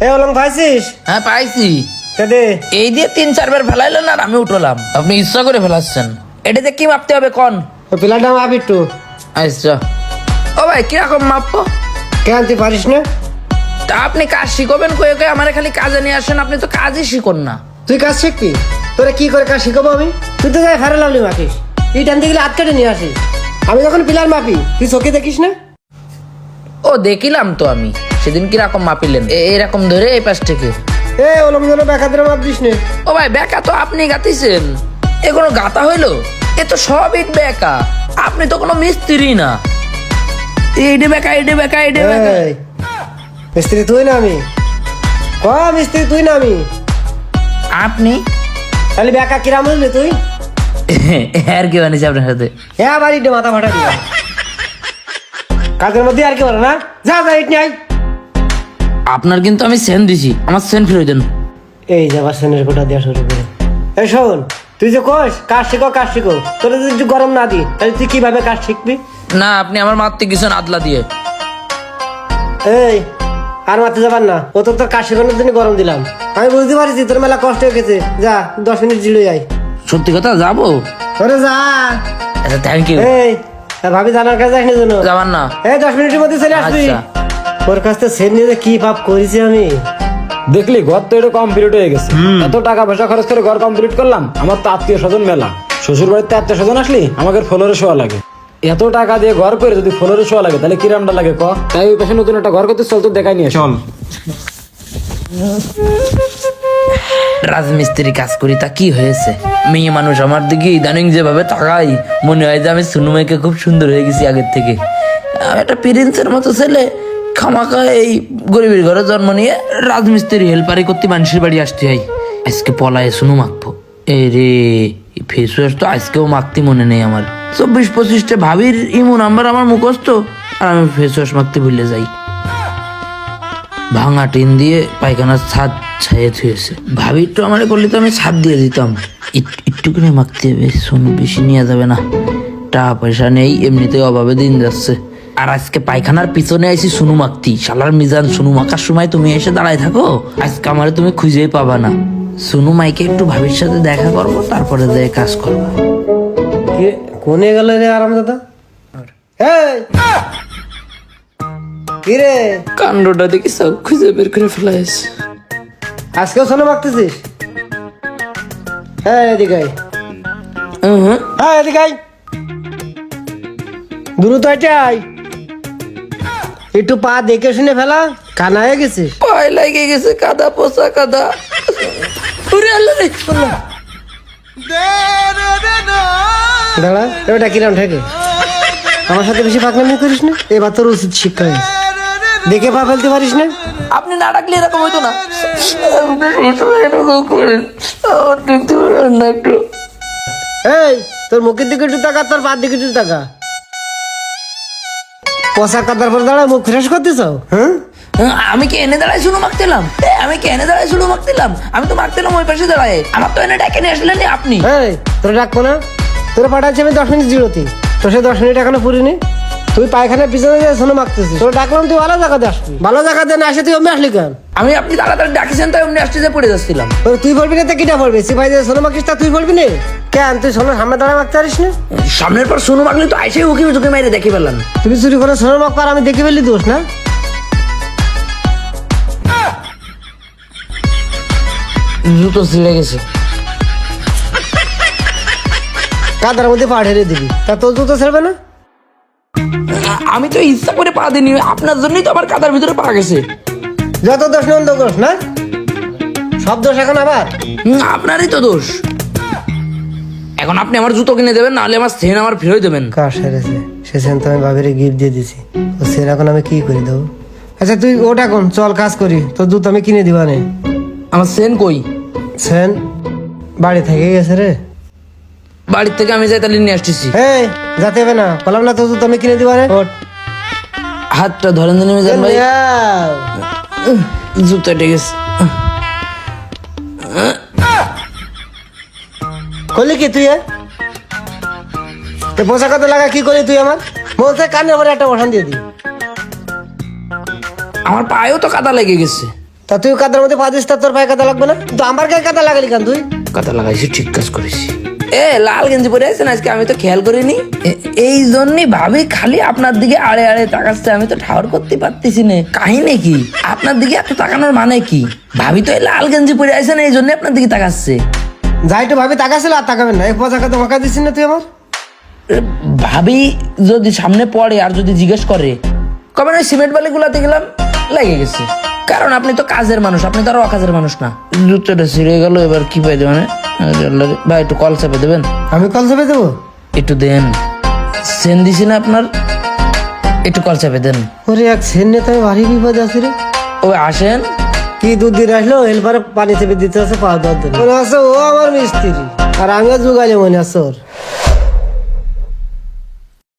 এ along পাইছিস? হ্যাঁ পাইছি। দে এই দিয়ে 3-4 বার ফেলাইলেন আর আমি উঠলাম, আপনি ইচ্ছা করে ফেলাচ্ছেন। এটাতে কি মাপতে হবে কোন? ওই পিলারটা মাপ একটু। আচ্ছা ও ভাই কিরকম মাপবো? কেন তুই পারিস না? তা আপনি কাজ শিখবেন কয়ে কয়ে আমার খালি কাজে নিয়ে আসেন, আপনি তো কাজই শিখুন না। তুই কাজ শিখবি? তোরা কি করে কাজ শিখাবো আমি? তুই তো যাই ফেরা লাভলি মাপিস, তুই টানতে গেলে হাত কেটে নিয়ে আসিস। আমি যখন পিলার মাপি তুই চোখে দেখিস না? ও দেখিলাম তো আমি সেদিন কিরকম মাপিলেন, এরকম ধরে এই পাশ থেকে। এ অলম যেন বেকাদের মাপ দিস নে। ও ভাই বেকা তো আপনি গাতিছেন, এ কোনো গাতা হইলো? এ তো সব ইট বেকা, আপনি তো কোনো মিস্ত্রি না। এইডে বেকা এইডে বেকা এইডে বেকা। এই, মিস্ত্রি তুই না আমি? ক মিস্ত্রি তুই না আমি? আপনি তাহলে বেকা কিরাম হইলি তুই? আর কি বানিয়েছে আপনার সাথে? হ্যাঁ বাড়িতে মাথা ফাটা দিবা কাজের মধ্যে আর কি বলো না? যা যা ইট নিয়ে আয়। আপনার কিন্তু আমি সেন দিছি, আমার সেন ফিরে দেন। এই যাবার সেনের কোটা দেওয়া শুরু করে। এই শোন, তুই যে কোষ কাজ শিখো কাজ শিখো, তোর যদি গরম না দি তাহলে তুই কিভাবে কাজ শিখবি? না আপনি আমার মারতে গেছেন আদলা দিয়ে। এই আর মারতে যাবার না, ও তো তোর কাজ শেখানোর জন্য গরম দিলাম। আমি বুঝতে পারছি তোর মেলা কষ্ট হয়ে গেছে, যা 10 মিনিট জিরো যাই। সত্যি কথা যাবো? ওরে যা। আচ্ছা থ্যাংক ইউ। এই আর ভাবি জানার কাছে আসনি জন্য যাবার না। এই 10 মিনিটের মধ্যে চলে আসবি। আচ্ছা। ওর কাছ থেকে সেন নিয়ে যে কি পাপ করেছি আমি। দেখলি ঘর তো এটা কমপ্লিট হয়ে গেছে, এত টাকা পয়সা খরচ করে ঘর কমপ্লিট করলাম। আমার তো আত্মীয় স্বজন মেলা, শ্বশুর বাড়িতে আত্মীয় স্বজন আসলি আমাকে ফ্লোরে শোয়া লাগে। এত টাকা দিয়ে ঘর করে যদি ফ্লোরে শোয়া লাগে তাহলে কিরামটা লাগে ক? তাই ওই পাশে নতুন একটা ঘর করতে চল, তো দেখাই নিয়ে চল। রাজমিস্ত্রি কাজ করি তা কি হয়েছে? মেয়ে মানুষ আমার দিকে ইদানিং যেভাবে তাকাই মনে হয় যে আমি সুনুমাইকে খুব সুন্দর হয়ে গেছি আগের থেকে। আমি একটা প্রিন্সের মতো ছেলে, খামাখা এই গরিবের ঘরে জন্ম নিয়ে রাজমিস্ত্রি হেল্পারি করতে মানুষের বাড়ি আসতে হয়। আজকে পলায় শুনু মাখবো। এই রে ফেস ওয়াশ তো আজকেও মাখতে মনে নেই আমার। 24-25টা ভাবির ইমো নাম্বার আমার মুখস্থ, আর আমি ফেস ওয়াশ মাখতে ভুলে যাই। ভাঙা টিন দিয়ে পায়খানার ছাদ ছাইয়ে থুয়েছে। ভাবি একটু আমার করলে তো আমি ছাদ দিয়ে দিতাম। একটু করে মাখতে হবে, শোনো বেশি নেওয়া যাবে না, টাকা পয়সা নেই, এমনিতে অভাবে দিন যাচ্ছে। আর আজকে পায়খানার পিছনে আইছি শুনু মাখতি। শালার মিজান, শুনু মাখার সময় তুমি এসে দাঁড়ায় থাকো, আজকে আমারে তুমি খুঁজেই পাবা না। শুনু মাইকে একটু ভাবির সাথে দেখা করবো, তারপরে যেয়ে কাজ করবো। কোনে গেল রে আরাম দাদা? এই কি রে, কাণ্ডটা দেখি সব খুঁজে বের করে ফেলাইছে। আজকেও শোনো মাখতেছিস? হ্যাঁ এদিকে আয়। হ্যাঁ এদিকে আয়, দ্রুত হাঁটে আয়। একটু পা দেখে শুনে ফেলা, কানা হয়ে গেছিস। পায়ে লেগে গেছে কাদা, পোষা কাদা। ওরে আল্লাহ রে, আল্লাহ। দাঁড়া, ওটা কিরাম ঠেকে? আমার সাথে বেশি পাকনামি করিস না, এবার তোর উচিত শিক্ষা হয়েছে। দেখে পা ফেলতে পারিস না? আপনি না ডাকলে এরকম হইতো না। এরকম করেন, আমার দেখতে পারেন না একটু? এই তোর মুখের দিকে একটু তাকা, তোর পার দিকে একটু তাকা। পোশাক কাটার পর দাঁড়া মুখ ফ্রেশ করতে চাও? হ্যাঁ আমি কি এনে দাঁড়ায় শুধু মাখতেলাম? আমি কি এনে দাঁড়ায় শুধু মাখতেলাম? আমি তো মাখতেলাম ওই পাশে দাঁড়ায়। আমার তো এনে ডেকে নিয়ে আসলেন আপনি। এই তোর ডাকবো না? তোর পাঠাচ্ছি আমি 10 মিনিট জিরোতে, তোর সে 10 মিনিট এখনো পুরিনি। তুই পায়খানার পিছনে যে শোনো মাখতেছিস, তোর ডাকলাম তুই ভালো জায়গাতে আসবি। ভালো জায়গাতে না আসে তুই অমনি আসলি কেন? আমি আপনি তাড়াতাড়ি ডাকিছেন তাই অমনি আসতে যে পড়ে যাচ্ছিলাম। তুই বলবি না তো কিটা বলবি? সিপাই যে শোনো মাখিস তা তুই বলবি না কেন? তুই শোনো সামনে দাঁড়া মাখতে পারিস না? সামনের পর শুনু মাখলে তো আইসে উকি ঝুঁকি মেরে দেখি পেলাম। তুমি চুরি করে শোনো মাখ পার, আমি দেখে ফেললি দোষ না? জুতো ছিঁড়ে গেছে। কাদার মধ্যে পা ঢেলে দিবি, তা তোর জুতো ছেড়বে না? আমি তো ইচ্ছা করে পা দিইনি, আপনার জন্যই তো আমার কাদার ভিতরে পা গেছে। যত দোষ নন্দ দোষ না, সব দোষ এখন আবার আপনারই তো দোষ। এখন আপনি আমার জুতো কিনে দেবেন, নাহলে আমার সেন আমার ফেরত দেবেন। কার সেরেছে? সে সেন তো আমি ভাবিরে গিফট দিয়ে দিছি, ও সেন এখন আমি কি করে দেবো? আচ্ছা তুই ওটা কোন, চল কাজ করি, তোর জুতো আমি কিনে দিবা নে। আমার সেন কই? সেন বাড়ি থেকে গেছে রে। বাড়ির থেকে আমি যাই তাহলে নিয়ে আসতেছি। এই যাতে হবে না, বললাম না তোর জুতো আমি কিনে দিবা নে। ওঠ। হাতটা ধরেন দিন মিজান ভাই, যাও। জুতো এটে গেছে। করলি কি তুই? পোশাক কত লাগা কি করলি তুই? আমার বলতে কানের পরে একটা বসান দিয়ে দি। আমার পায়েও তো কাদা লেগে গেছে। তা তুই কাদার মধ্যে পা দিস, তা তোর পায়ে কাদা লাগবে না? তো আমার গায়ে কাদা লাগালি কেন তুই? কথা লাগাইছি, ঠিক কাজ করেছি। লাল গেঞ্জি পরে আছেন আজকে, আমি তো খেয়াল করিনি। এই জন্যই ভাবি খালি আপনার দিকে আড়ে আড়ে তাকাচ্ছে, আমি তো ঠাউর করতে পারতেছি না কাহিনী কি। আপনার দিকে এত তাকানোর মানে কি? ভাবি তো এই লাল গেঞ্জি পরে আছেন, এই জন্য আপনার দিকে তাকাচ্ছে। যাই তো ভাবি তাকাছিল, আর তাকাবেন না। এক পয়সা কাদা মাকা দিচ্ছিস না তুই আমার? ভাবি যদি সামনে পড়ে আর যদি জিজ্ঞেস করে, কবে ওই সিমেন্ট বালি গুলাতে গেলাম, লেগে গেছে। কারণ আপনি তো কাজের মানুষ, আপনি তো আরো অকাজের মানুষ না। জুতোটা ছিঁড়ে গেল, এবার কি পাই দেবেন? ভাই একটু কল চাপে দেবেন। আমি কল চেপে দেবো? একটু দেন, সেন দিছি না আপনার, একটু কল চাপে দেন। ওরে এক সেন নিয়ে তো আমি ভারী বিপদ আছি রে। ও আসেন। কি দুধ দিয়ে আসলো, হেলপারে পানি চেপে দিতে আছে, পা দেওয়ার জন্য। মনে আছে ও আমার মিস্ত্রি, আর আমিও যুগাইলে মনে আছে ওর।